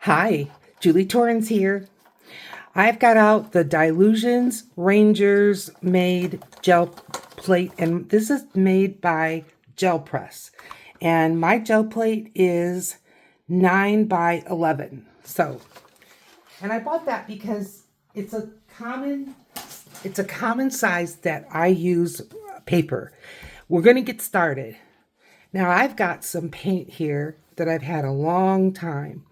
Hi, Julie Torrance here. I've got out the Dilutions Rangers made gel plate, and this is made by Gel Press. And my gel plate is 9 by 11. And I bought that because it's a common size that I use paper. We're going to get started. Now I've got some paint here that I've had a long time.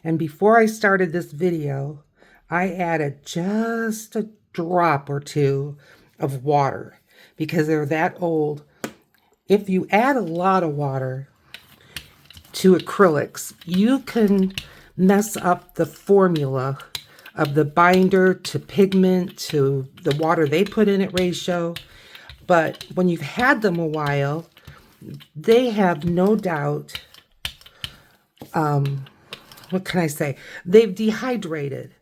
And before I started this video, I added just a drop or two of water because they're that old. If you add a lot of water to acrylics, you can mess up the formula of the binder to pigment to the water they put in it ratio. But when you've had them a while, they have no doubt, what can I say? They've dehydrated.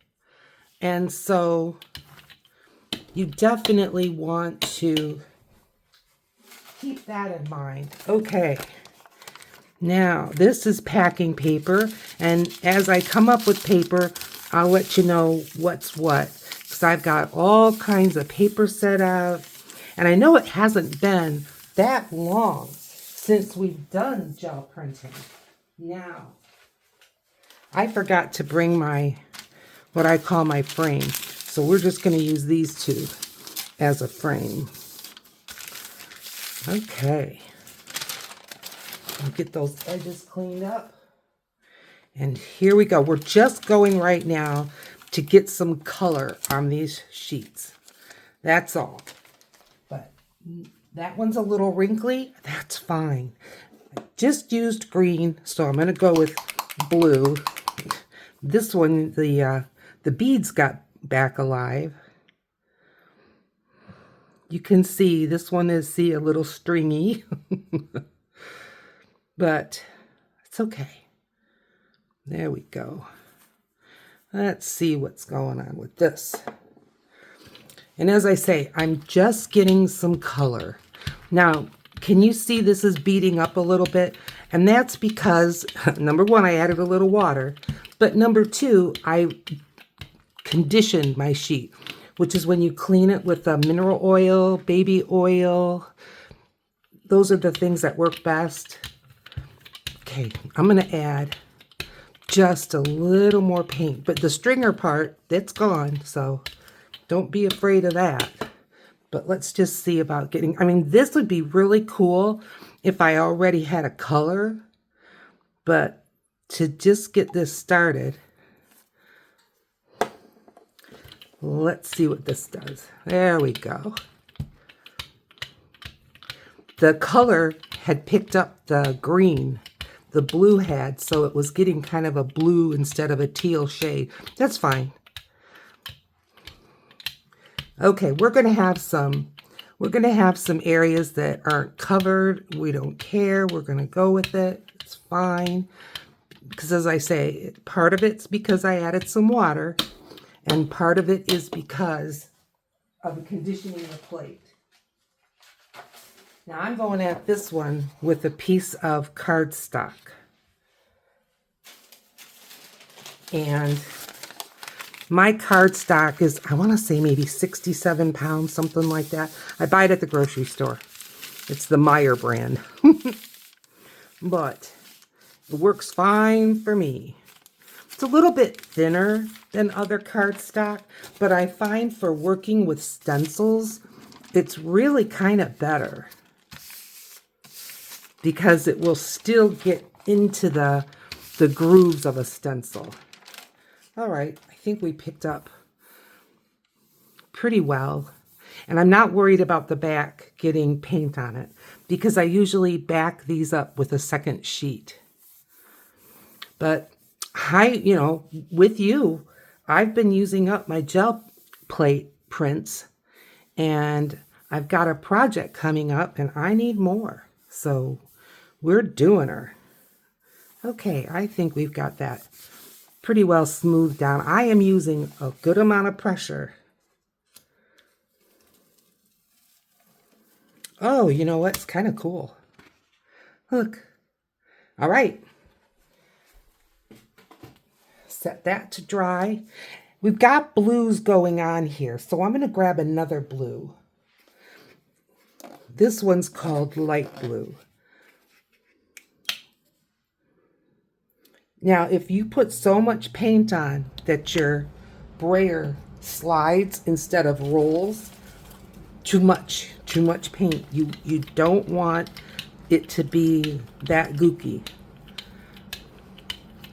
And so you definitely want to keep that in mind. Okay. Now, this is packing paper. And as I come up with paper, I'll let you know what's what. Because I've got all kinds of paper set out. And I know it hasn't been that long since we've done gel printing. Now, I forgot to bring what I call my frame. So we're just going to use these two as a frame. Okay. I'll get those edges cleaned up. And here we go. We're just going right now to get some color on these sheets. That's all. But that one's a little wrinkly. That's fine. I just used green, so I'm going to go with blue. This one, the beads got back alive. You can see this one is a little stringy, but it's okay. There we go. Let's see what's going on with this. And as I say, I'm just getting some color. Now, can you see this is beading up a little bit? And that's because, number one, I added a little water. But number two, I conditioned my sheet, which is when you clean it with mineral oil, baby oil. Those are the things that work best. Okay, I'm going to add just a little more paint. But the stringer part, that's gone, so don't be afraid of that. But let's just see about getting, I mean, this would be really cool if I already had a color. But to just get this started, let's see what this does. There we go. The color had picked up the green. The blue had, so it was getting kind of a blue instead of a teal shade. That's fine. Okay, we're going to have some areas that aren't covered. We don't care. We're going to go with it. It's fine. Because as I say, part of it's because I added some water, and part of it is because of conditioning the plate. Now I'm going at this one with a piece of cardstock. And my cardstock is, I want to say maybe 67 pounds, something like that. I buy it at the grocery store. It's the Meyer brand. But it works fine for me. It's a little bit thinner than other cardstock, but I find for working with stencils, it's really kind of better because it will still get into the grooves of a stencil. All right, I think we picked up pretty well. And I'm not worried about the back getting paint on it because I usually back these up with a second sheet. But with you, I've been using up my gel plate prints, and I've got a project coming up and I need more. So we're doing her. Okay, I think we've got that pretty well smoothed down. I am using a good amount of pressure. Oh, you know what? It's kind of cool. Look. All right. set that to dry. We've got blues going on here, so I'm going to grab another blue. This one's called light blue. Now, if you put so much paint on that your brayer slides instead of rolls, too much paint. You don't want it to be that gooky.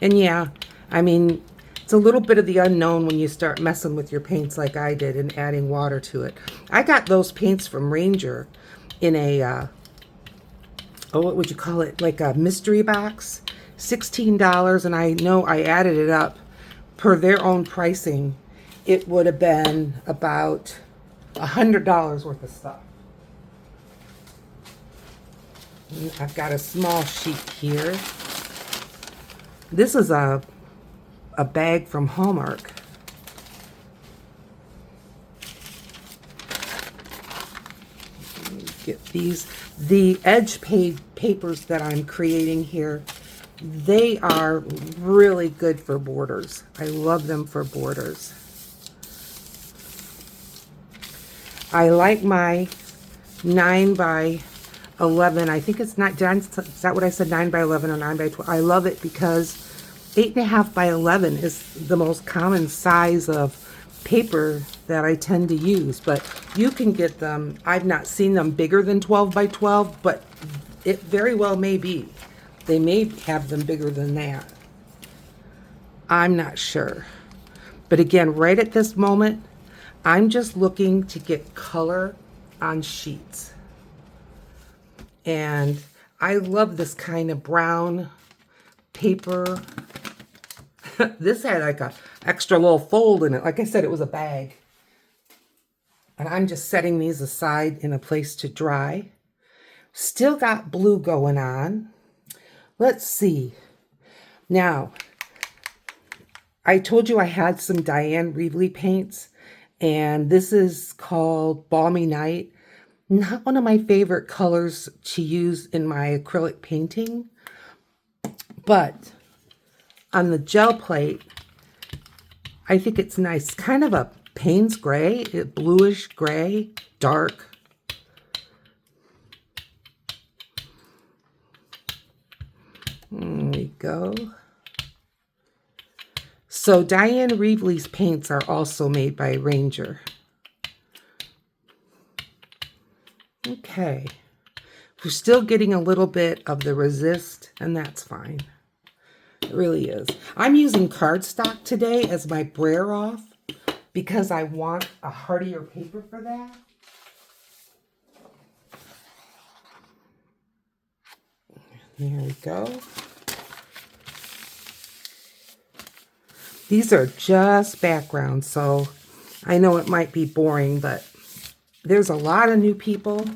And yeah, I mean, it's a little bit of the unknown when you start messing with your paints like I did and adding water to it. I got those paints from Ranger in a, what would you call it? Like a mystery box, $16. And I know I added it up per their own pricing. It would have been about $100 worth of stuff. I've got a small sheet here. This is a bag from Hallmark. Get these. The edge papers that I'm creating here, they are really good for borders. I love them for borders. I like my 9 by 11. I think it's not, is that what I said? 9 by 11 or 9 by 12. I love it because 8.5 by 11 is the most common size of paper that I tend to use, but you can get them. I've not seen them bigger than 12 by 12, but it very well may be. They may have them bigger than that. I'm not sure. But again, right at this moment, I'm just looking to get color on sheets. And I love this kind of brown paper. This had like a extra little fold in it. Like I said, it was a bag. And I'm just setting these aside in a place to dry. Still got blue going on. Let's see. Now, I told you I had some Diane Reevely paints. And this is called Balmy Night. Not one of my favorite colors to use in my acrylic painting. But on the gel plate, I think it's nice. Kind of a Payne's gray, bluish gray, dark. There we go. So Diane Reevely's paints are also made by Ranger. Okay. We're still getting a little bit of the resist, and that's fine. It really is. I'm using cardstock today as my brayer off because I want a hardier paper for that. There we go. These are just backgrounds, so I know it might be boring, but there's a lot of new people,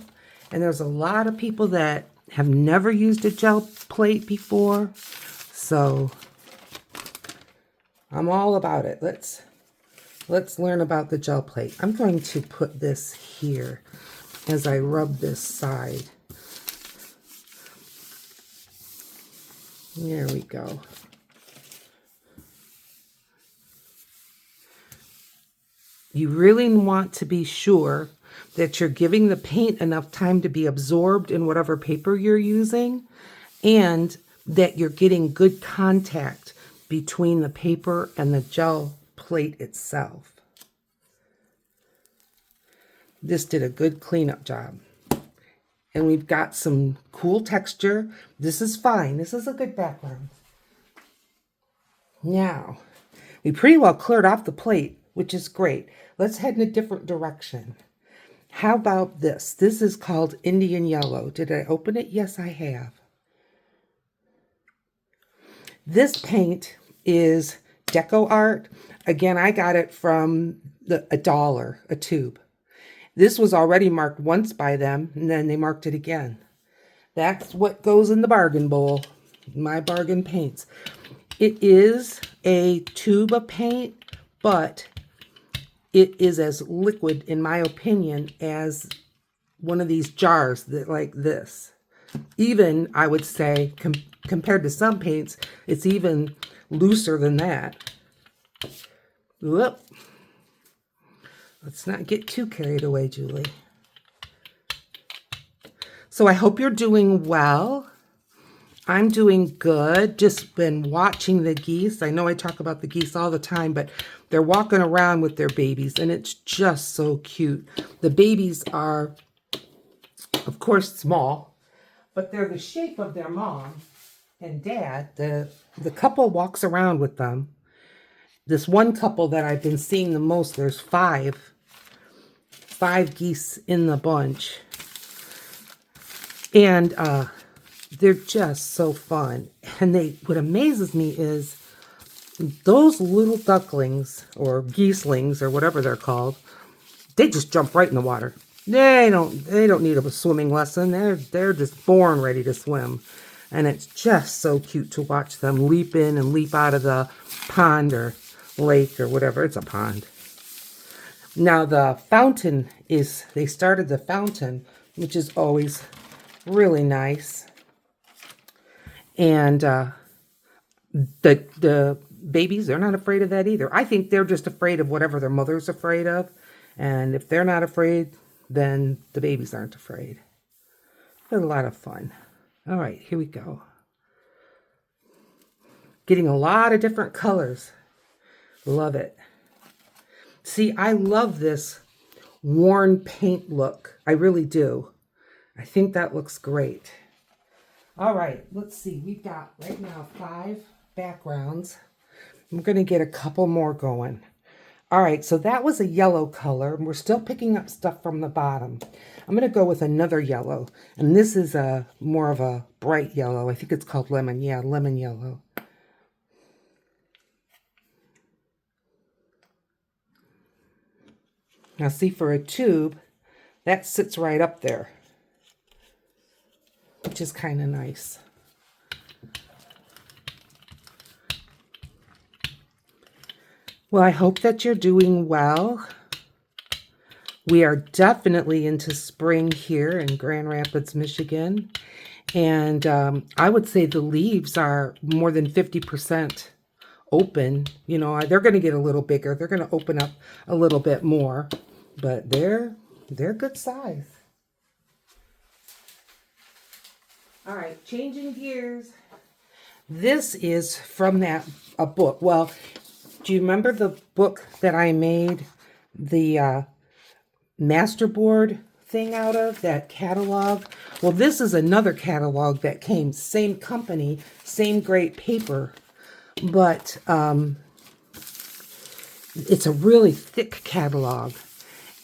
and there's a lot of people that have never used a gel plate before, so I'm all about it. Let's learn about the gel plate. I'm going to put this here as I rub this side. There we go. You really want to be sure that you're giving the paint enough time to be absorbed in whatever paper you're using, and that you're getting good contact between the paper and the gel plate itself. This did a good cleanup job. And we've got some cool texture. This is fine. This is a good background. Now, we pretty well cleared off the plate, which is great. Let's head in a different direction. How about this? This is called Indian Yellow. Did I open it? Yes, I have. This paint is Deco Art. Again, I got it from $1 a tube. This was already marked once by them, and then they marked it again. That's what goes in the bargain bowl. My bargain paints. It is a tube of paint, but it is as liquid, in my opinion, as one of these jars that like this. Even, I would say, compared to some paints, it's even looser than that. Whoop. Let's not get too carried away, Julie. So I hope you're doing well. I'm doing good. Just been watching the geese. I know I talk about the geese all the time, but they're walking around with their babies, and it's just so cute. The babies are, of course, small, but they're the shape of their mom and dad. The couple walks around with them. This one couple that I've been seeing the most, there's five geese in the bunch. And they're just so fun. And what amazes me is those little ducklings or geeslings or whatever they're called, they just jump right in the water. They don't need a swimming lesson. They're just born ready to swim. And it's just so cute to watch them leap in and leap out of the pond or lake or whatever. It's a pond. Now the fountain they started the fountain, which is always really nice. And the babies, they're not afraid of that either. I think they're just afraid of whatever their mother's afraid of. And if they're not afraid, then the babies aren't afraid. It's a lot of fun. All right, here we go. Getting a lot of different colors. Love it. See, I love this worn paint look. I really do. I think that looks great. All right, let's see. We've got right now 5 backgrounds. I'm going to get a couple more going. All right, so that was a yellow color. And we're still picking up stuff from the bottom. I'm going to go with another yellow. And this is more of a bright yellow. I think it's called lemon. Yeah, lemon yellow. Now see, for a tube, that sits right up there, which is kind of nice. Well, I hope that you're doing well. We are definitely into spring here in Grand Rapids, Michigan. And I would say the leaves are more than 50% open. You know, they're going to get a little bigger. They're going to open up a little bit more, but they're good size. All right, changing gears. This is from a book. Well, do you remember the book that I made the masterboard thing out of, that catalog? Well, this is another catalog that came, same company, same great paper, but it's a really thick catalog,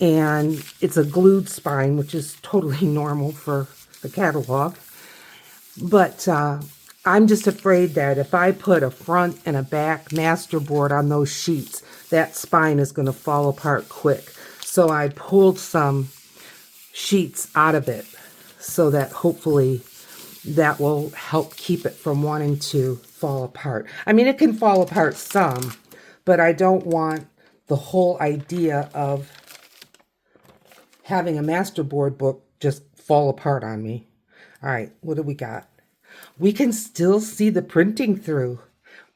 and it's a glued spine, which is totally normal for the catalog. But I'm just afraid that if I put a front and a back masterboard on those sheets, that spine is going to fall apart quick. So I pulled some sheets out of it so that hopefully that will help keep it from wanting to fall apart. I mean, it can fall apart some, but I don't want the whole idea of having a masterboard book just fall apart on me. All right, what do we got? We can still see the printing through.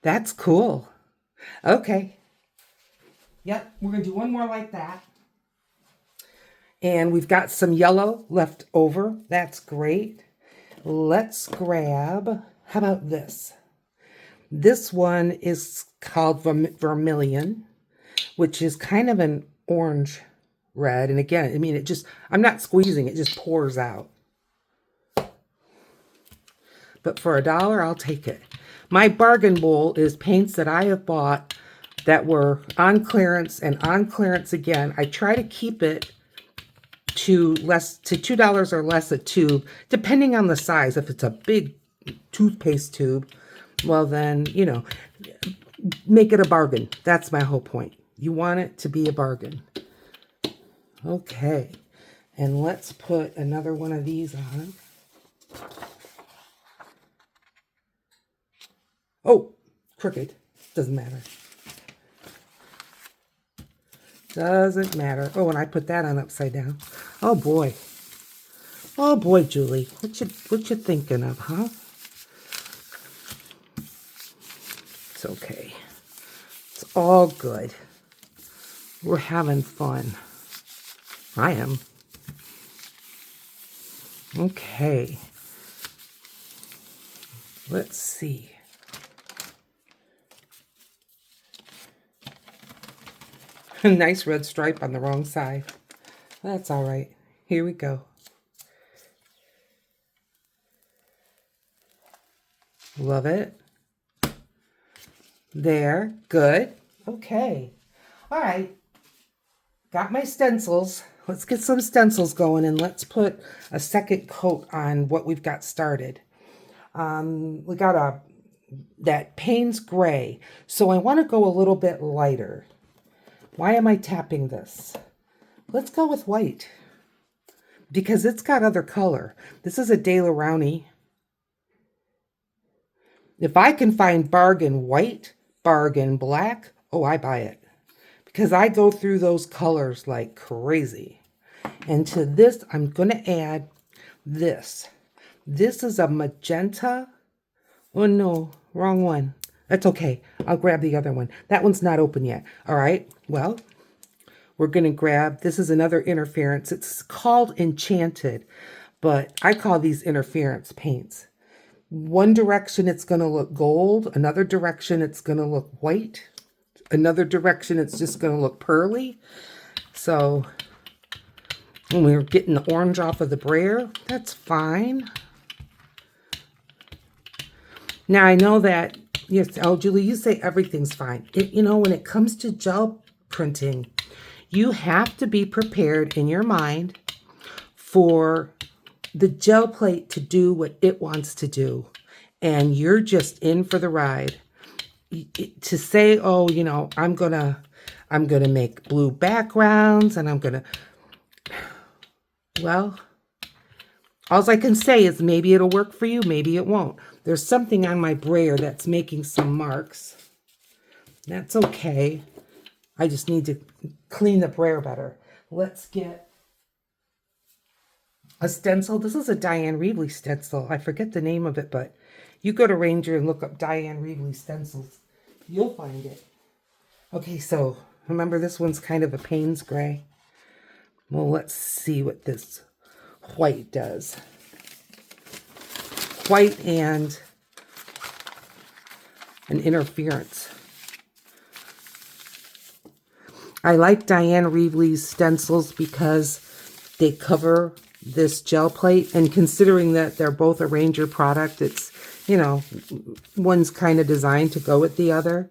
That's cool. Okay. Yep, we're going to do one more like that. And we've got some yellow left over. That's great. Let's grab, how about this? This one is called Vermilion, which is kind of an orange red. And again, I mean, I'm not squeezing, it just pours out. But for $1, I'll take it. My bargain bowl is paints that I have bought that were on clearance and on clearance again. I try to keep it to $2 or less a tube, depending on the size. If it's a big toothpaste tube, well then, you know, make it a bargain. That's my whole point. You want it to be a bargain. Okay, and let's put another one of these on. Oh, crooked. Doesn't matter. Doesn't matter. Oh, and I put that on upside down. Oh boy. Oh boy, Julie. What you thinking of, huh? It's okay. It's all good. We're having fun. I am. Okay. Let's see. Nice red stripe on the wrong side. That's all right. Here we go. Love it. There. Good. Okay. All right. Got my stencils. Let's get some stencils going and let's put a second coat on what we've got started. We got that Payne's Gray. So I want to go a little bit lighter. Why am I tapping this? Let's go with white because it's got other color. This is a De La Rowney. If I can find bargain white, bargain black, oh, I buy it. Because I go through those colors like crazy. And to this, I'm going to add this. This is a magenta. Oh, no, wrong one. That's okay. I'll grab the other one. That one's not open yet. All right. Well, we're going to grab, this is another interference. It's called Enchanted, but I call these interference paints. One direction it's going to look gold, another direction it's going to look white, another direction it's just going to look pearly. So when we're getting the orange off of the brayer, that's fine. Now I know that, yes, oh Julie, you say everything's fine. You know, when it comes to gel printing, you have to be prepared in your mind for the gel plate to do what it wants to do, and you're just in for the ride. To say, oh, you know, I'm gonna make blue backgrounds and I'm gonna, well, all I can say is maybe it'll work for you, maybe it won't. There's something on my brayer that's making some marks. That's okay. I just need to clean the brayer better. Let's get a stencil. This is a Diane Reevely stencil. I forget the name of it, but you go to Ranger and look up Diane Reevely stencils. You'll find it. Okay, so remember this one's kind of a Payne's Gray. Well, let's see what this white does. White and an interference. I like Diane Reevely's stencils because they cover this gel plate, and considering that they're both a Ranger product, it's, you know, one's kind of designed to go with the other,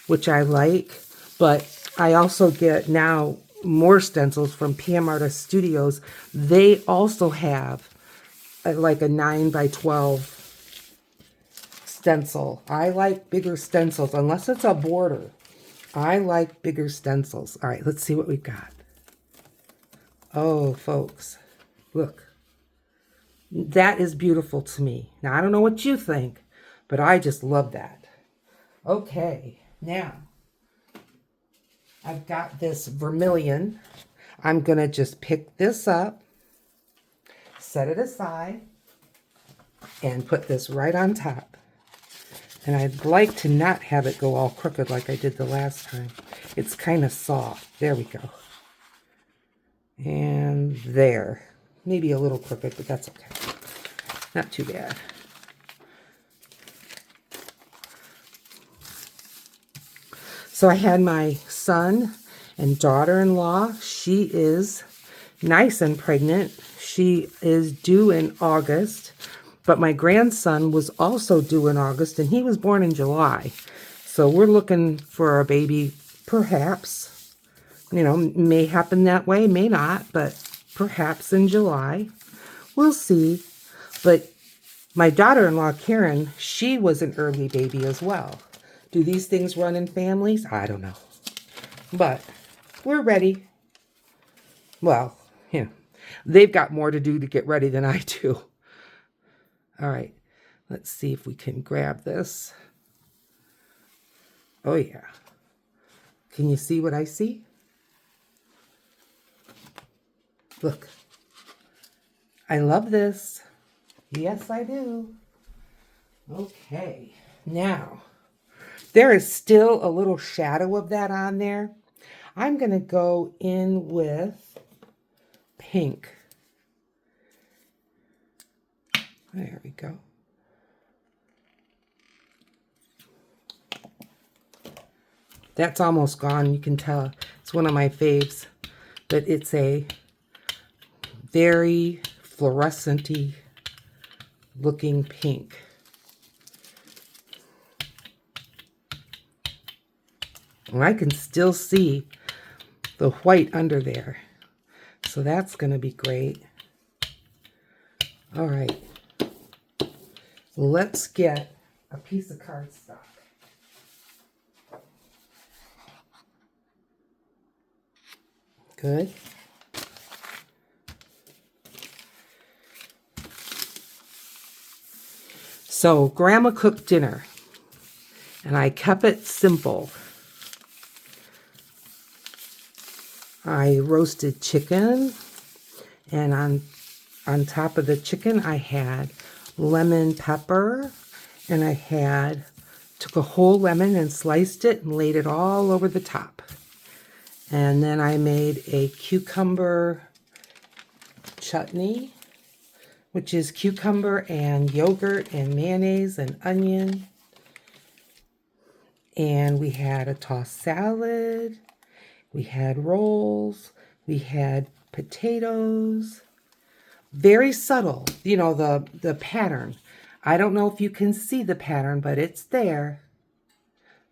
which I like. But I also get now more stencils from PM Artist Studios. They also have like a 9x12 stencil. I like bigger stencils unless it's a border. I like bigger stencils. All right, let's see what we've got. Oh, folks, look. That is beautiful to me. Now, I don't know what you think, but I just love that. Okay, now, I've got this vermilion. I'm going to just pick this up, set it aside, and put this right on top. And I'd like to not have it go all crooked like I did the last time. It's kind of soft. There we go. And there. Maybe a little crooked, but that's okay. Not too bad. So I had my son and daughter-in-law. She is nice and pregnant. She is due in August. But my grandson was also due in August, and he was born in July. So we're looking for a baby, perhaps. You know, may happen that way, may not, but perhaps in July. We'll see. But my daughter-in-law, Karen, she was an early baby as well. Do these things run in families? I don't know. But we're ready. Well, yeah, they've got more to do to get ready than I do. All right, let's see if we can grab this. Oh, yeah. Can you see what I see? Look. I love this. Yes, I do. Okay, now, there is still a little shadow of that on there. I'm going to go in with pink. There we go. That's almost gone. You can tell it's one of my faves, but it's a very fluorescent-y looking pink. And I can still see the white under there. So that's going to be great. All right. Let's get a piece of cardstock. Good. So Grandma cooked dinner, and I kept it simple. I roasted chicken, and on top of the chicken I had lemon pepper, and I took a whole lemon and sliced it and laid it all over the top. And then I made a cucumber chutney, which is cucumber and yogurt and mayonnaise and onion. And we had a tossed salad. We had rolls. We had potatoes. Very subtle, you know, the pattern. I don't know if you can see the pattern, but it's there.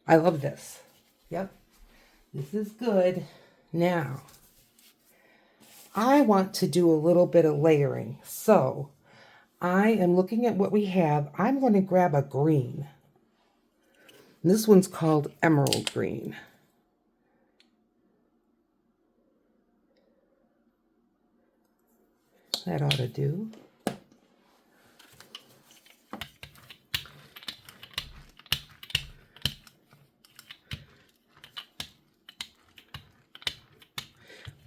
I love this. Yep. This is good. Now, I want to do a little bit of layering. So, I am looking at what we have. I'm going to grab a green. This one's called emerald green. That ought to do.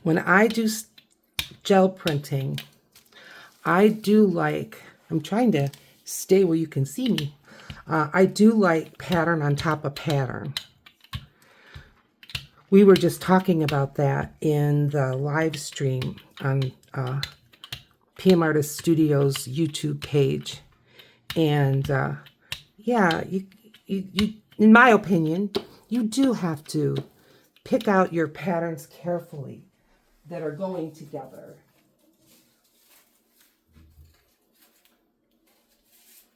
When I do gel printing, I do like, I'm trying to stay where you can see me. I do like pattern on top of pattern. We were just talking about that in the live stream on PM Artist Studios YouTube page. And yeah, you, in my opinion, you do have to pick out your patterns carefully that are going together.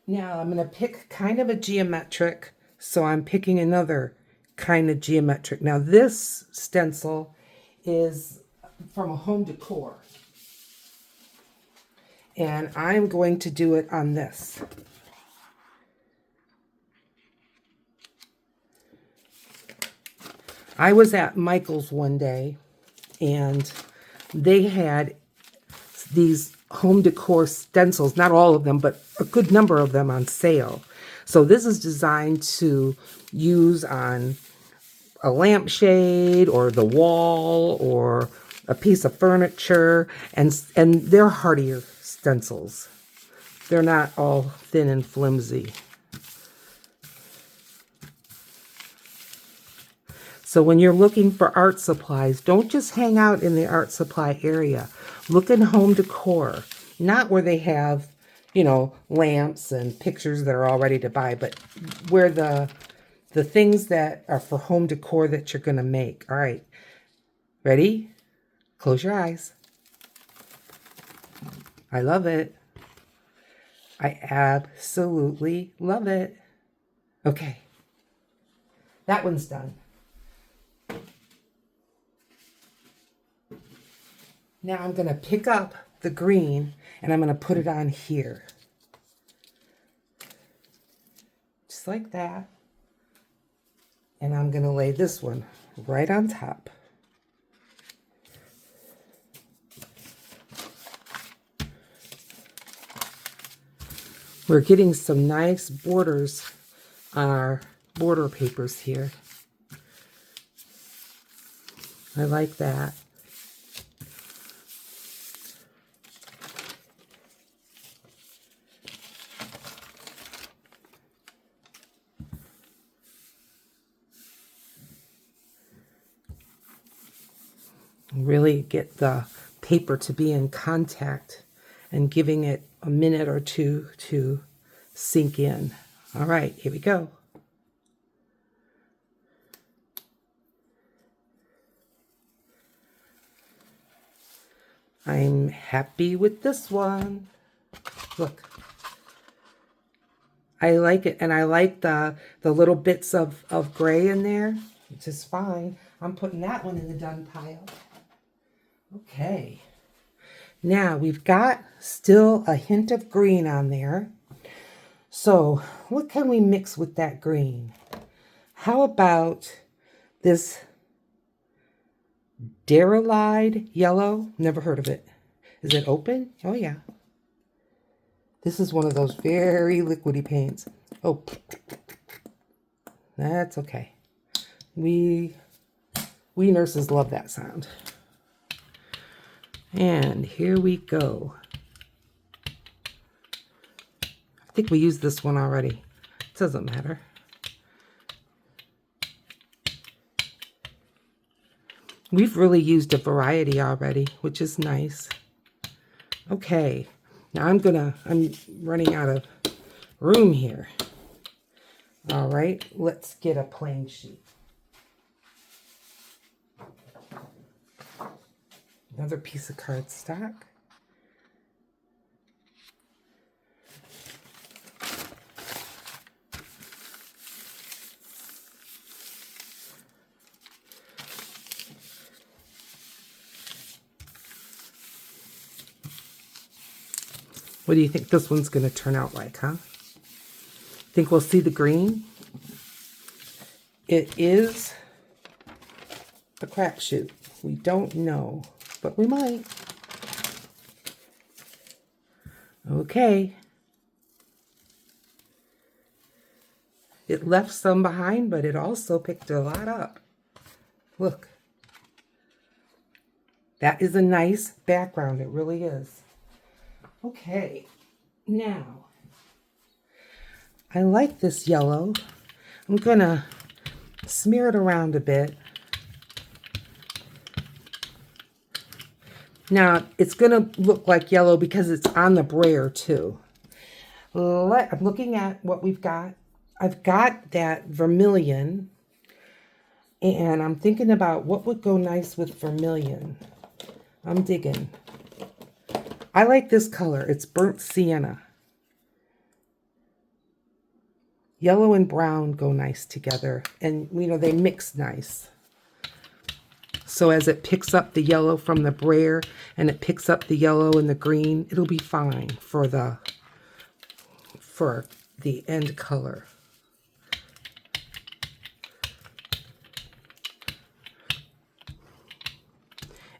Now I'm going to pick kind of a geometric, so I'm picking another kind of geometric. Now this stencil is from a home decor, and I'm going to do it on this. I was at Michael's one day, and they had these home decor stencils, not all of them, but a good number of them on sale. So this is designed to use on a lampshade or the wall or a piece of furniture, and they're hardier stencils. They're not all thin and flimsy. So when you're looking for art supplies, don't just hang out in the art supply area. Look in home decor, not where they have, you know, lamps and pictures that are all ready to buy, but where the things that are for home decor that you're going to make. All right, ready? Close your eyes. I love it. I absolutely love it. Okay, that one's done. Now I'm going to pick up the green and I'm going to put it on here. Just like that. And I'm going to lay this one right on top. We're getting some nice borders on our border papers here. I like that. Really get the paper to be in contact and giving it a minute or two to sink in. All right, here we go. I'm happy with this one. Look. I like it, and I like the little bits of gray in there, which is fine. I'm putting that one in the done pile. Okay. Now, we've got still a hint of green on there. So, what can we mix with that green? How about this Darylide yellow? Never heard of it. Is it open? Oh, yeah. This is one of those very liquidy paints. Oh, that's okay. We nurses love that sound. And here we go. I think we used this one already. It doesn't matter. We've really used a variety already, which is nice. Okay. Now I'm running out of room here. All right, let's get a plain sheet. Another piece of cardstock. What do you think this one's going to turn out like, huh? Think we'll see the green? It is a crapshoot. We don't know, but we might. Okay. It left some behind, but it also picked a lot up. Look. That is a nice background. It really is. Okay. Now, I like this yellow. I'm going to smear it around a bit. Now, it's going to look like yellow because it's on the brayer too. I'm looking at what we've got. I've got that vermilion, and I'm thinking about what would go nice with vermilion. I'm digging. I like this color. It's burnt sienna. Yellow and brown go nice together, and they mix nice. So as it picks up the yellow from the brayer and it picks up the yellow and the green, it'll be fine for the end color.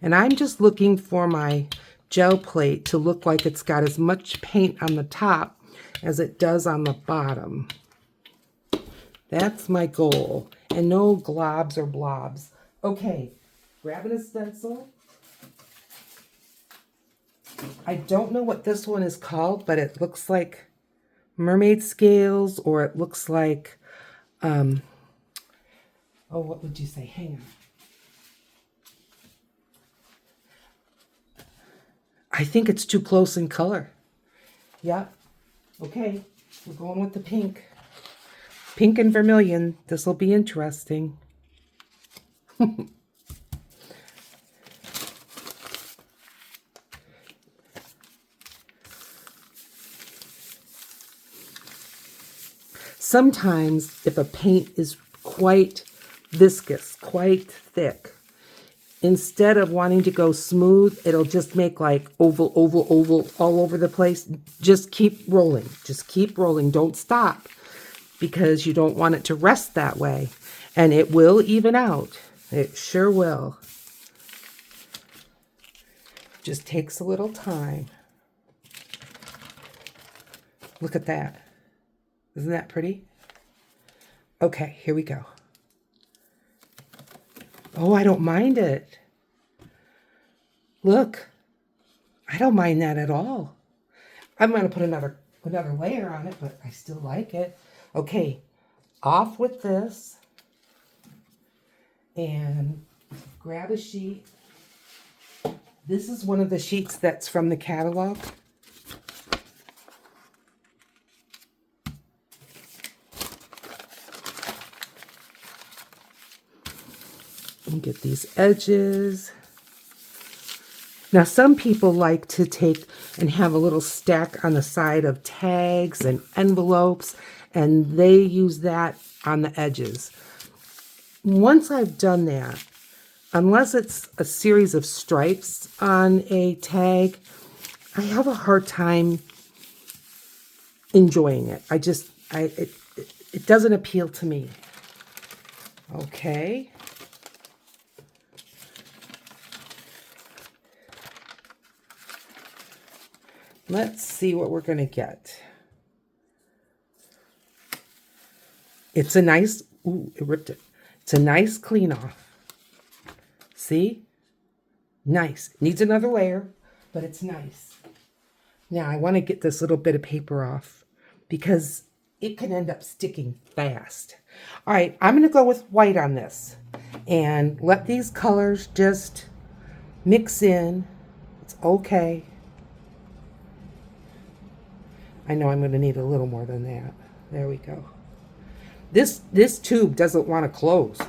And I'm just looking for my gel plate to look like it's got as much paint on the top as it does on the bottom. That's my goal. And no globs or blobs. Okay, grabbing a stencil. I don't know what this one is called, but it looks like mermaid scales, or it looks like, oh, what would you say? Hang on. I think it's too close in color. Yeah. Okay, we're going with the pink. Pink and vermilion. This will be interesting. Sometimes if a paint is quite viscous, quite thick, instead of wanting to go smooth, it'll just make like oval, oval, oval all over the place. Just keep rolling. Just keep rolling. Don't stop, because you don't want it to rest that way. And it will even out. It sure will. Just takes a little time. Look at that. Isn't that pretty? Okay, here we go. Oh, I don't mind it. Look, I don't mind that at all. I'm going to put another layer on it, but I still like it. Okay, off with this. And grab a sheet. This is one of the sheets that's from the catalog. And get these edges. Now, some people like to take and have a little stack on the side of tags and envelopes, and they use that on the edges. Once I've done that, unless it's a series of stripes on a tag, I have a hard time enjoying it. It doesn't appeal to me. Okay. Let's see what we're going to get. It's a nice, ooh, it ripped it. It's a nice clean off. See? Nice. Needs another layer, but it's nice. Now I want to get this little bit of paper off because it can end up sticking fast. All right, I'm going to go with white on this and let these colors just mix in. It's okay. I know I'm going to need a little more than that. There we go. This tube doesn't want to close.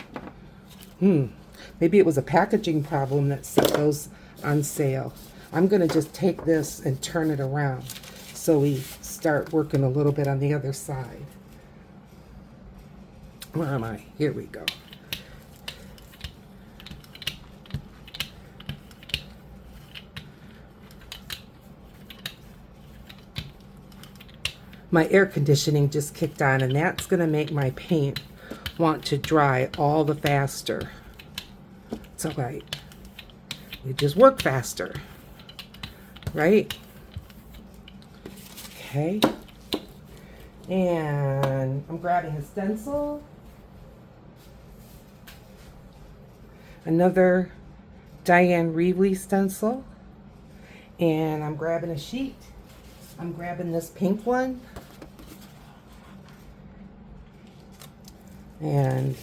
Maybe it was a packaging problem that set those on sale. I'm going to just take this and turn it around so we start working a little bit on the other side. Where am I? Here we go. My air conditioning just kicked on, and that's going to make my paint want to dry all the faster. It's all right. We just work faster, right? Okay. And I'm grabbing a stencil. Another Diane Reevely stencil. And I'm grabbing a sheet. I'm grabbing this pink one. And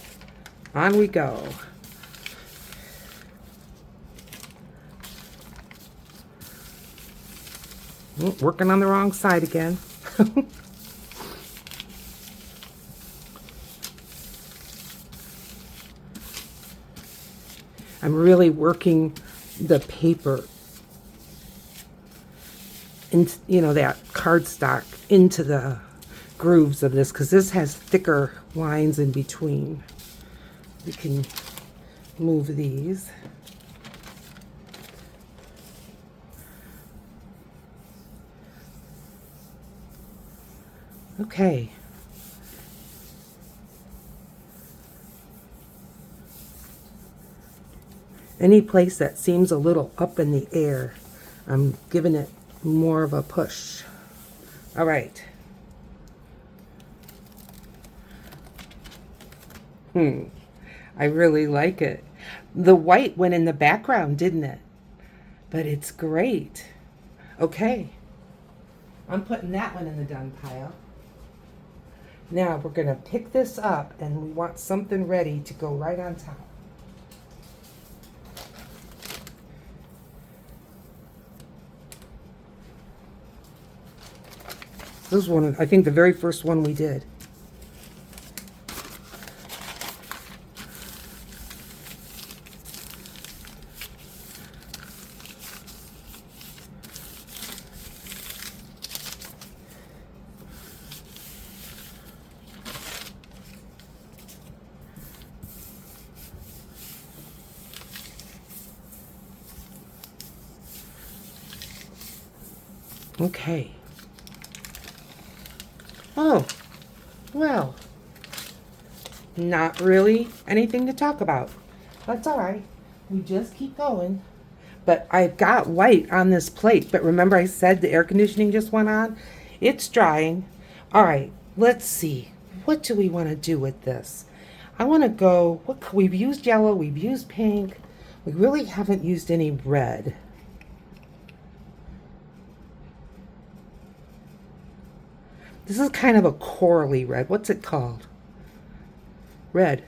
on we go. Working on the wrong side again. I'm really working the paper into, you know, that cardstock into the grooves of this, because this has thicker lines in between. We can move these. Okay. Any place that seems a little up in the air, I'm giving it more of a push. All right. I really like it. The white went in the background, didn't it? But it's great. Okay. I'm putting that one in the done pile. Now we're going to pick this up, and we want something ready to go right on top. This is one of, I think, the very first one we did. Okay. Oh, well, not really anything to talk about. That's all right. We just keep going. But I've got white on this plate. But remember I said the air conditioning just went on? It's drying. All right, let's see. What do we want to do with this? I want to go, we've used yellow, we've used pink. We really haven't used any red. This is kind of a corally red. What's it called? Red.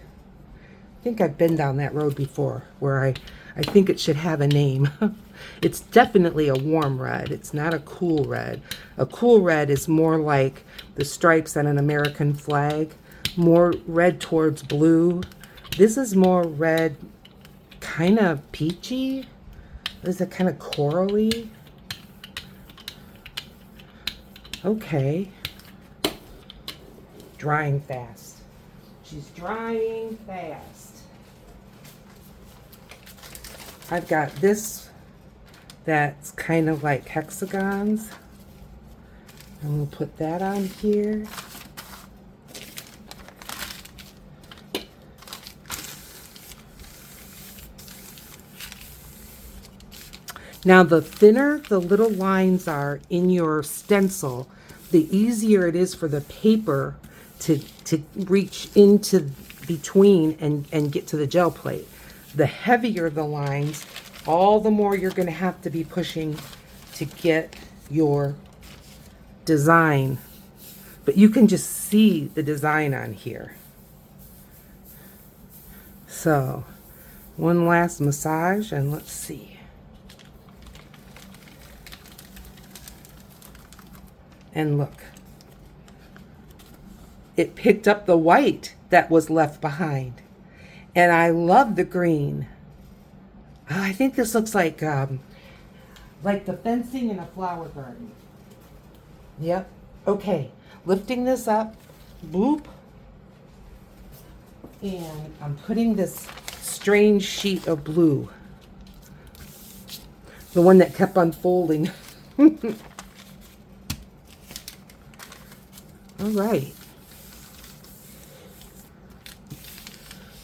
think I've been down that road before where I think it should have a name. It's definitely a warm red. It's not a cool red. A cool red is more like the stripes on an American flag, more red towards blue. This is more red, kind of peachy. Is it kind of corally? Okay. Drying fast. She's drying fast. I've got this that's kind of like hexagons. I'm going to put that on here. Now, the thinner the little lines are in your stencil, the easier it is for the paper to reach into between and get to the gel plate. The heavier the lines, all the more you're going to have to be pushing to get your design. But you can just see the design on here. So, one last massage and let's see. And look, it picked up the white that was left behind. And I love the green. Oh, I think this looks like the fencing in a flower garden. Yep. Okay, lifting this up, boop. And I'm putting this strange sheet of blue. The one that kept unfolding. All right.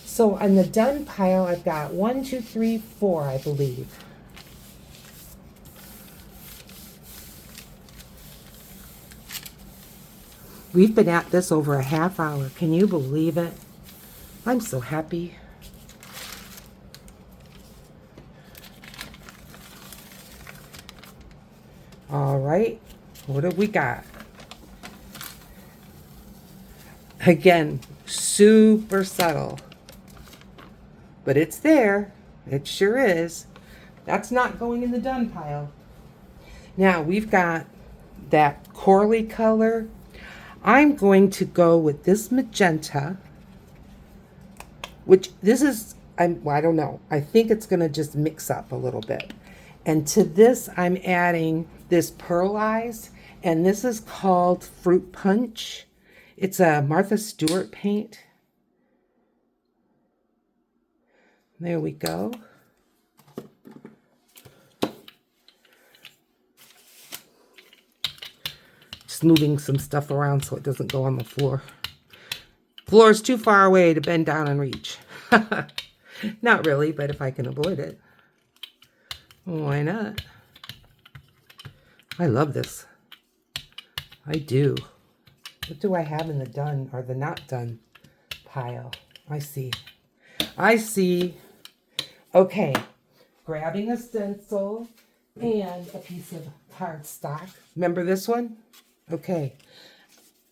So on the done pile, I've got 1, 2, 3, 4, I believe. We've been at this over a half hour. Can you believe it? I'm so happy. All right. What have we got? Again, super subtle. But it's there. It sure is. That's not going in the done pile. Now we've got that corally color. I'm going to go with this magenta, which this is, I don't know. I think it's going to just mix up a little bit. And to this, I'm adding this pearlized, and this is called Fruit Punch. It's a Martha Stewart paint. There we go. Just moving some stuff around so it doesn't go on the floor. Floor is too far away to bend down and reach. Not really, but if I can avoid it, why not? I love this. I do. What do I have in the done or the not done pile? I see. I see. Okay. Grabbing a stencil and a piece of cardstock. Remember this one? Okay.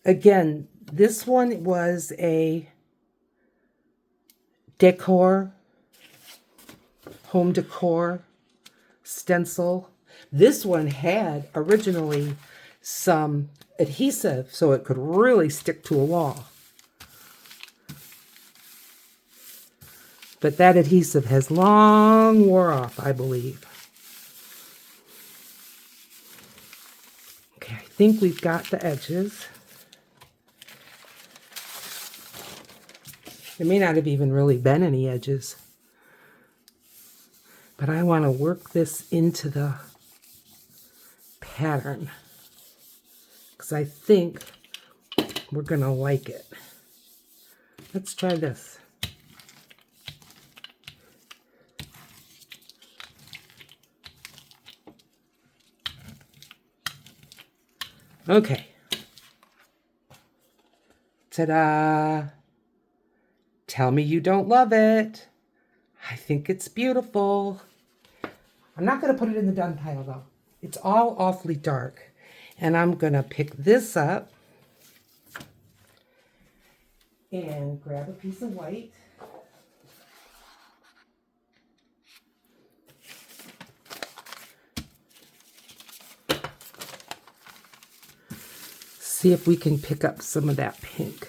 Again, this one was a home decor stencil. This one had originally some adhesive so it could really stick to a wall. But that adhesive has long wore off, I believe. Okay, I think we've got the edges. There may not have even really been any edges. But I want to work this into the pattern because I think we're going to like it. Let's try this. Okay. Ta-da! Tell me you don't love it. I think it's beautiful. I'm not going to put it in the done pile though. It's all awfully dark. And I'm going to pick this up and grab a piece of white. See if we can pick up some of that pink.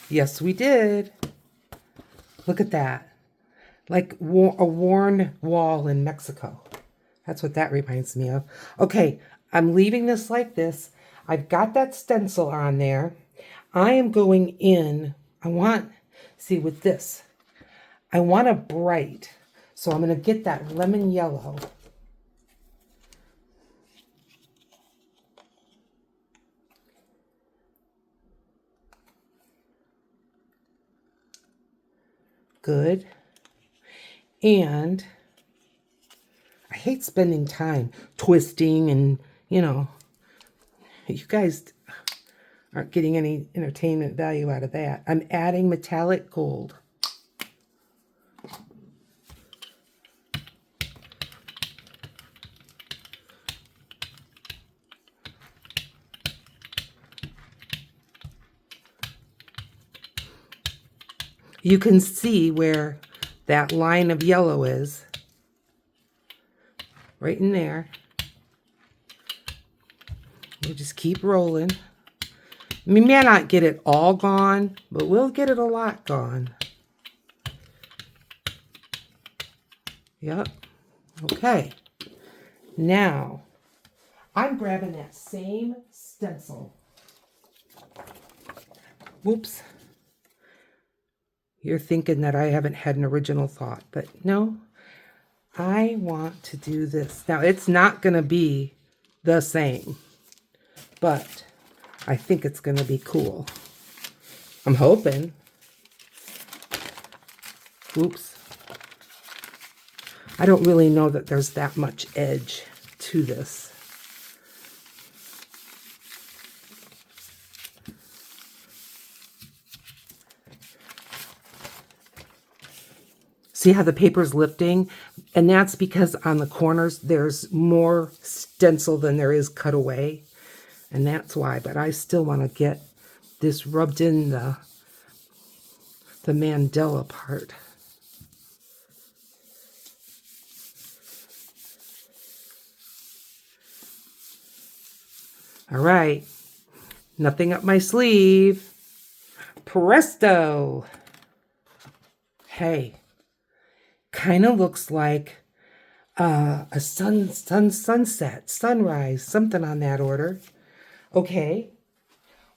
Yes, we did. Look at that. Like a worn wall in Mexico. That's what that reminds me of. Okay, I'm leaving this like this. I've got that stencil on there. I am going in. See with this, I want a bright. So I'm going to get that lemon yellow. Good. And I hate spending time twisting and, you guys aren't getting any entertainment value out of that. I'm adding metallic gold. You can see where that line of yellow is. Right in there. We'll just keep rolling. We may not get it all gone, but we'll get it a lot gone. Yep. Okay. Now, I'm grabbing that same stencil. Whoops. You're thinking that I haven't had an original thought, but no. I want to do this. Now, it's not going to be the same, but I think it's going to be cool. I'm hoping. Oops. I don't really know that there's that much edge to this. See how the paper's lifting? And that's because on the corners, there's more stencil than there is cut away. And that's why. But I still want to get this rubbed in the Mandela part. All right. Nothing up my sleeve. Presto. Hey. Kind of looks like a sunset, sunrise, something on that order. Okay.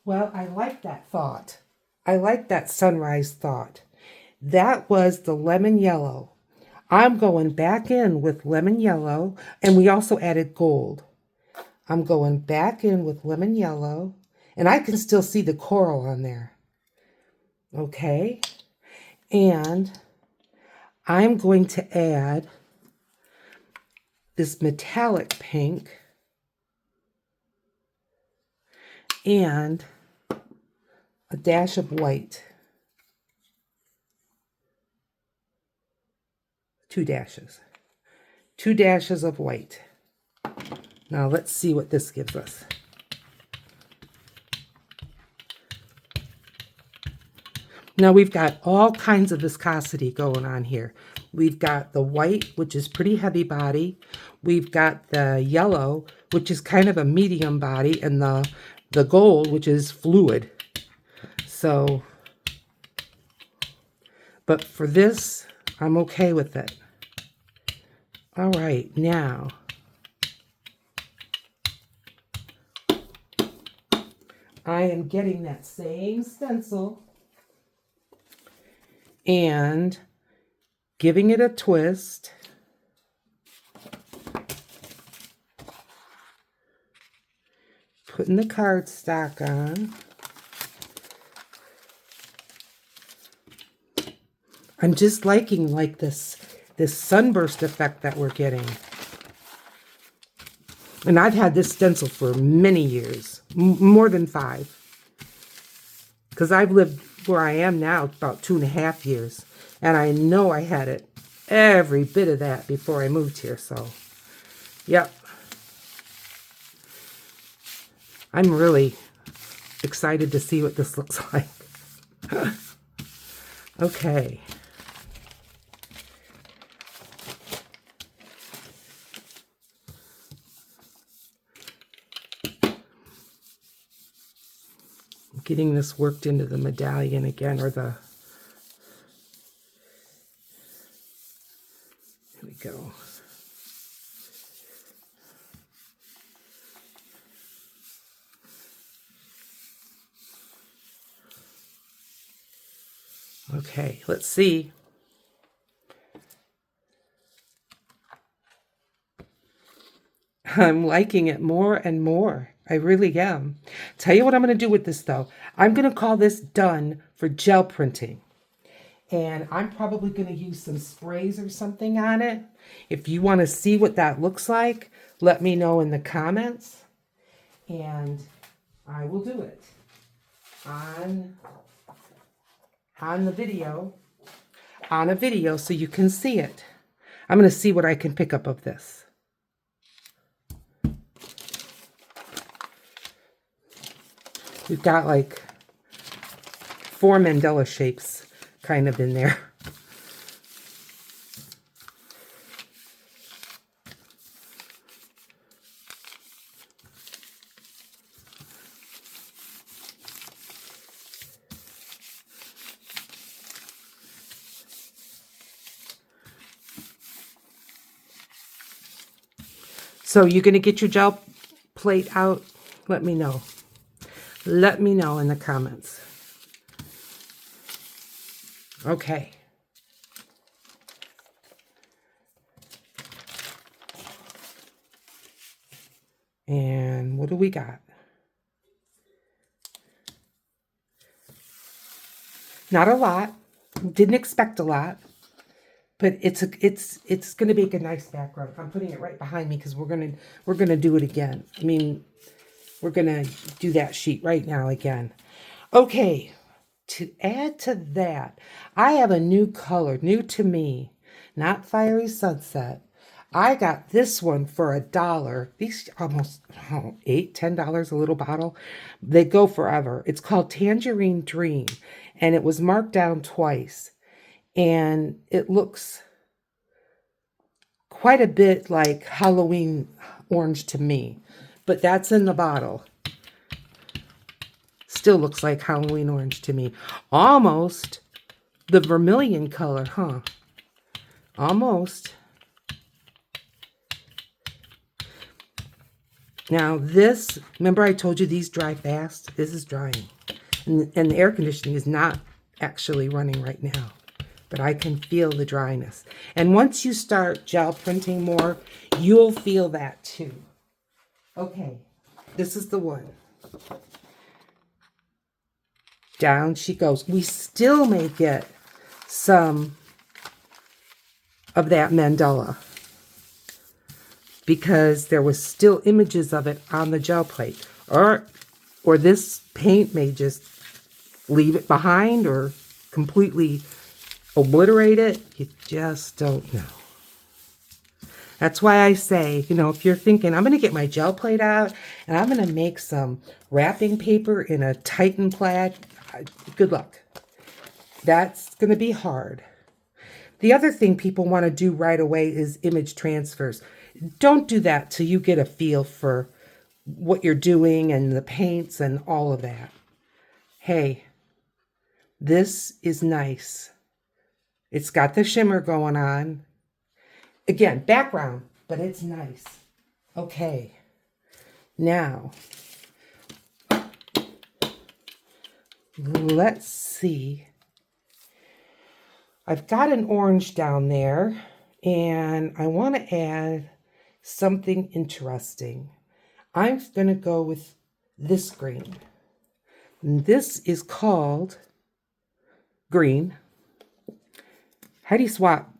Well, I like that thought. I like that sunrise thought. That was the lemon yellow. I'm going back in with lemon yellow, and we also added gold. I'm going back in with lemon yellow, and I can still see the coral on there. Okay. And I'm going to add this metallic pink and a dash of white. 2 dashes. 2 dashes of white. Now let's see what this gives us. Now we've got all kinds of viscosity going on here. We've got the white, which is pretty heavy body. We've got the yellow, which is kind of a medium body, and the gold, which is fluid. So, but for this, I'm okay with it. All right, now I am getting that same stencil and giving it a twist. Putting the cardstock on. I'm just liking like this sunburst effect that we're getting. And I've had this stencil for many years, more than 5. Because I've lived where I am now about 2.5 years. And I know I had it, every bit of that, before I moved here. So Yep. I'm really excited to see what this looks like. Okay. Getting this worked into the medallion again, or the, here we go. Okay, let's see. I'm liking it more and more. I really am. Tell you what I'm going to do with this, though. I'm going to call this done for gel printing. And I'm probably going to use some sprays or something on it. If you want to see what that looks like, let me know in the comments. And I will do it on the video, on a video so you can see it. I'm going to see what I can pick up of this. We've got like 4 mandala shapes kind of in there. So you're going to get your gel plate out? Let me know. Let me know in the comments. Okay. And what do we got? Not a lot. Didn't expect a lot. But it's going to make a nice background. I'm putting it right behind me because we're gonna do it again. I mean, we're gonna do that sheet right now again. Okay, to add to that, I have a new color, new to me, not Fiery Sunset. I got this one for $1. These almost $8, $10 a little bottle. They go forever. It's called Tangerine Dream, and it was marked down twice. And it looks quite a bit like Halloween orange to me. But that's in the bottle. Still looks like Halloween orange to me. Almost the vermilion color, huh? Almost. Now this, remember I told you these dry fast? This is drying. And the air conditioning is not actually running right now. But I can feel the dryness. And once you start gel printing more, you'll feel that too. Okay, this is the one. Down she goes. We still may get some of that mandala because there was still images of it on the gel plate. Or this paint may just leave it behind or completely obliterate it. You just don't know. That's why I say, you know, if you're thinking, I'm going to get my gel plate out and I'm going to make some wrapping paper in a Titan plaid, good luck. That's going to be hard. The other thing people want to do right away is image transfers. Don't do that till you get a feel for what you're doing and the paints and all of that. Hey, this is nice. It's got the shimmer going on. Again, background, but it's nice. Okay. Now, let's see. I've got an orange down there, and I want to add something interesting. I'm going to go with this green. And this is called green. Heidi Swap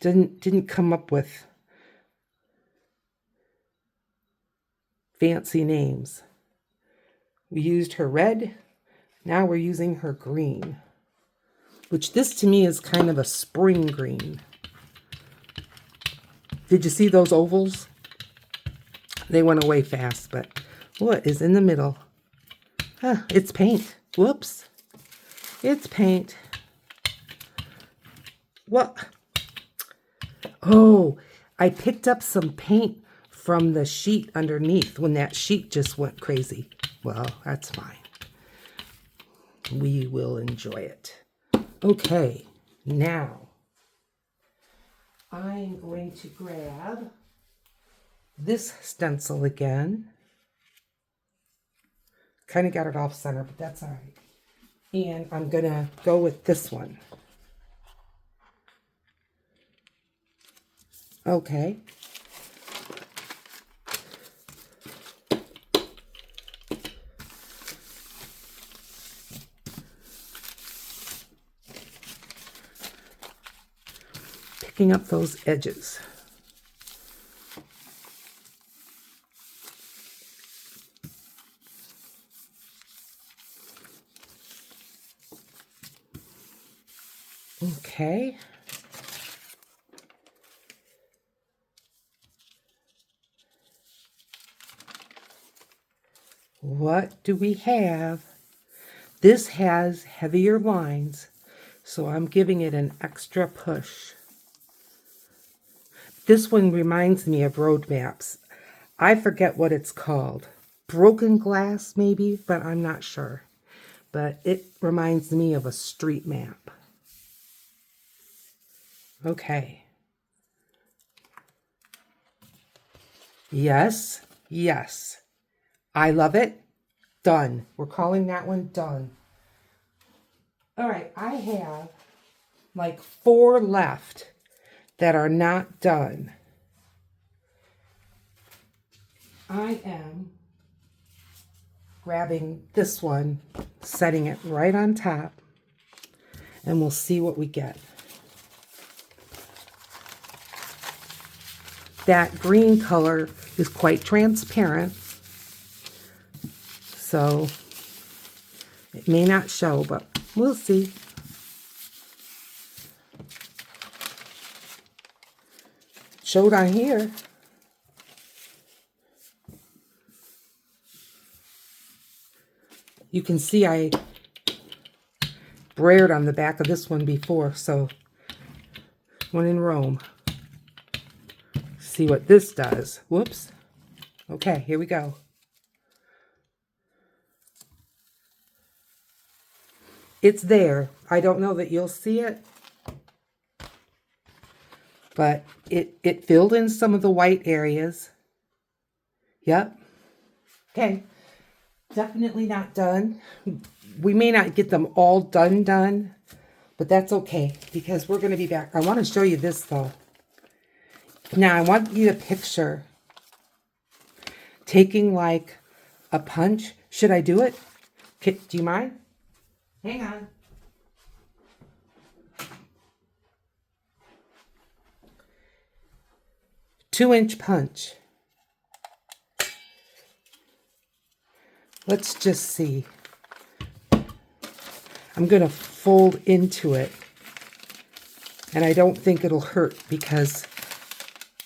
didn't come up with fancy names. We used her red. Now we're using her green, which this to me is kind of a spring green. Did you see those ovals? They went away fast, but what is in the middle? Huh, it's paint. Whoops. It's paint. What? Oh, I picked up some paint from the sheet underneath when that sheet just went crazy. Well, that's fine. We will enjoy it. Okay, now I'm going to grab this stencil again. Kind of got it off center, but that's all right. And I'm going to go with this one. Okay. Picking up those edges. Okay. What do we have? This has heavier lines, so I'm giving it an extra push. This one reminds me of road maps. I forget what it's called. Broken glass, maybe, but I'm not sure. But it reminds me of a street map. Okay. Yes, yes. I love it. Done. We're calling that one done. All right, I have like 4 left that are not done. I am grabbing this one, setting it right on top, and we'll see what we get. That green color is quite transparent, so it may not show, but we'll see. Showed on here. You can see I brared on the back of this one before, so when in Rome. See what this does. Whoops. Okay, here we go. It's there. I don't know that you'll see it, but it filled in some of the white areas. Yep. Okay. Definitely not done. We may not get them all done, but that's okay because we're going to be back. I want to show you this though. Now I want you to picture taking like a punch. Should I do it? Do you mind? Hang on. Two-inch punch. Let's just see. I'm going to fold into it. And I don't think it'll hurt because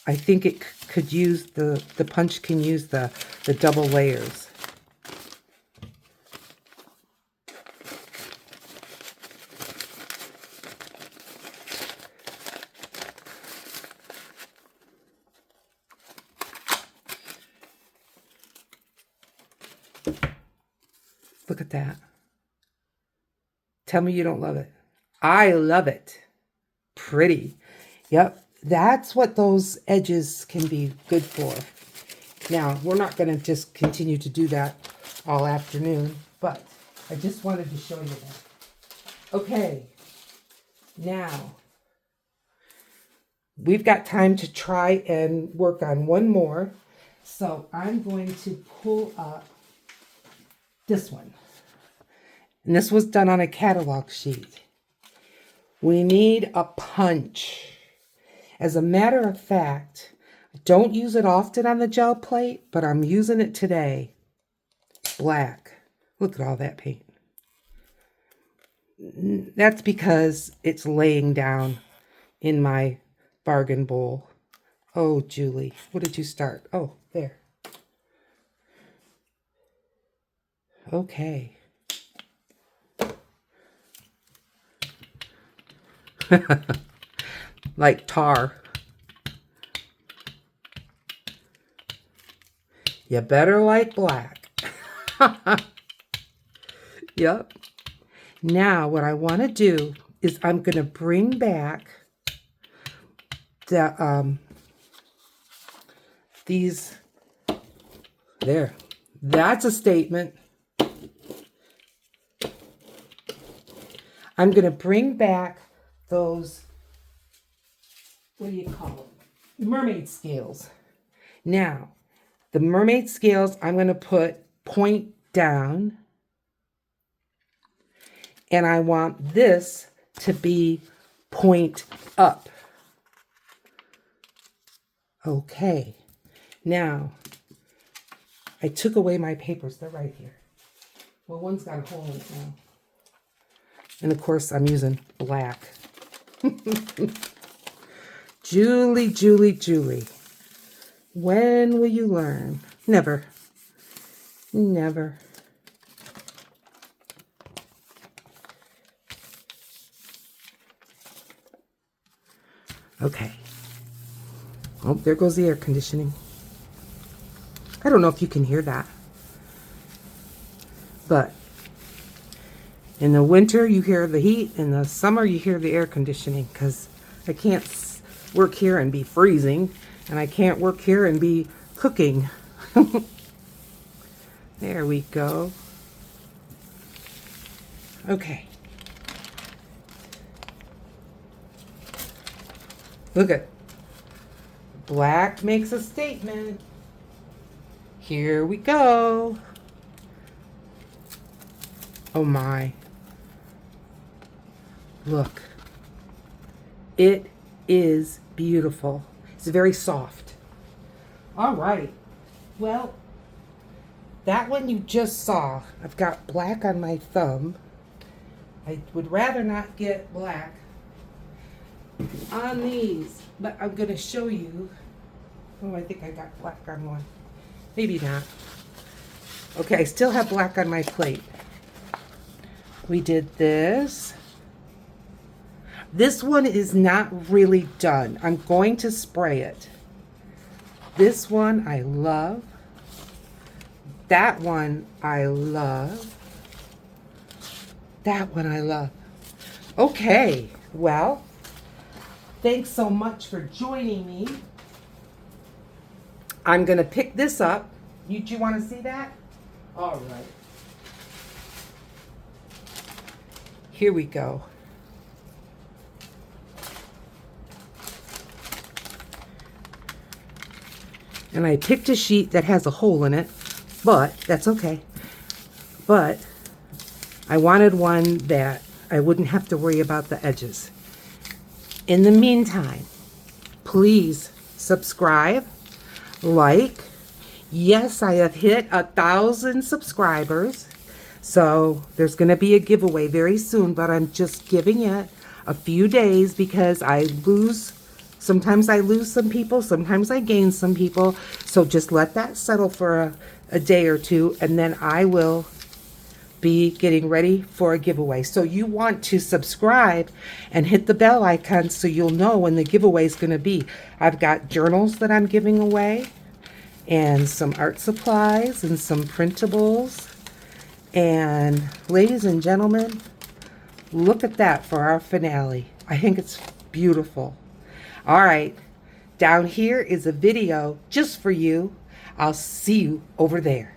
I think it could use the punch can use the double layers. Look at that. Tell me you don't love it. I love it. Pretty. Yep. That's what those edges can be good for. Now, we're not going to just continue to do that all afternoon, but I just wanted to show you that. Okay. Now, we've got time to try and work on one more. So I'm going to pull up this one. And this was done on a catalog sheet. We need a punch. As a matter of fact, I don't use it often on the gel plate, but I'm using it today. Black. Look at all that paint. That's because it's laying down in my bargain bowl. Oh, Julie, what did you start? Oh, there. Okay. Like tar. You better like black. Yep. Now what I want to do is I'm going to bring back the these there. That's a statement. I'm going to bring back those, what do you call them? Mermaid scales. Now, the mermaid scales, I'm going to put point down. And I want this to be point up. Okay. Now, I took away my papers. They're right here. Well, one's got a hole in it now. And of course, I'm using black. Julie, Julie, Julie. When will you learn? Never. Never. Okay. Oh, there goes the air conditioning. I don't know if you can hear that. But in the winter, you hear the heat. In the summer, you hear the air conditioning, because I can't work here and be freezing, and I can't work here and be cooking. There we go. Okay. Look at black makes a statement. Here we go. Oh my. Look. It is beautiful. It's very soft. All right. Well, that one you just saw. I've got black on my thumb. I would rather not get black on these, but I'm going to show you. Oh, I think I got black on one. Maybe not. Okay, I still have black on my plate. We did this. This one is not really done. I'm going to spray it. This one I love. That one I love. That one I love. Okay, well, thanks so much for joining me. I'm going to pick this up. You want to see that? All right. Here we go. And I picked a sheet that has a hole in it, but that's okay. But I wanted one that I wouldn't have to worry about the edges. In the meantime, please subscribe, like. Yes, I have hit 1,000 subscribers. So there's going to be a giveaway very soon, but I'm just giving it a few days because sometimes I lose some people, sometimes I gain some people. So just let that settle for a day or two, and then I will be getting ready for a giveaway. So you want to subscribe and hit the bell icon so you'll know when the giveaway is going to be. I've got journals that I'm giving away, and some art supplies, and some printables. And ladies and gentlemen, look at that for our finale. I think it's beautiful. All right, down here is a video just for you. I'll see you over there.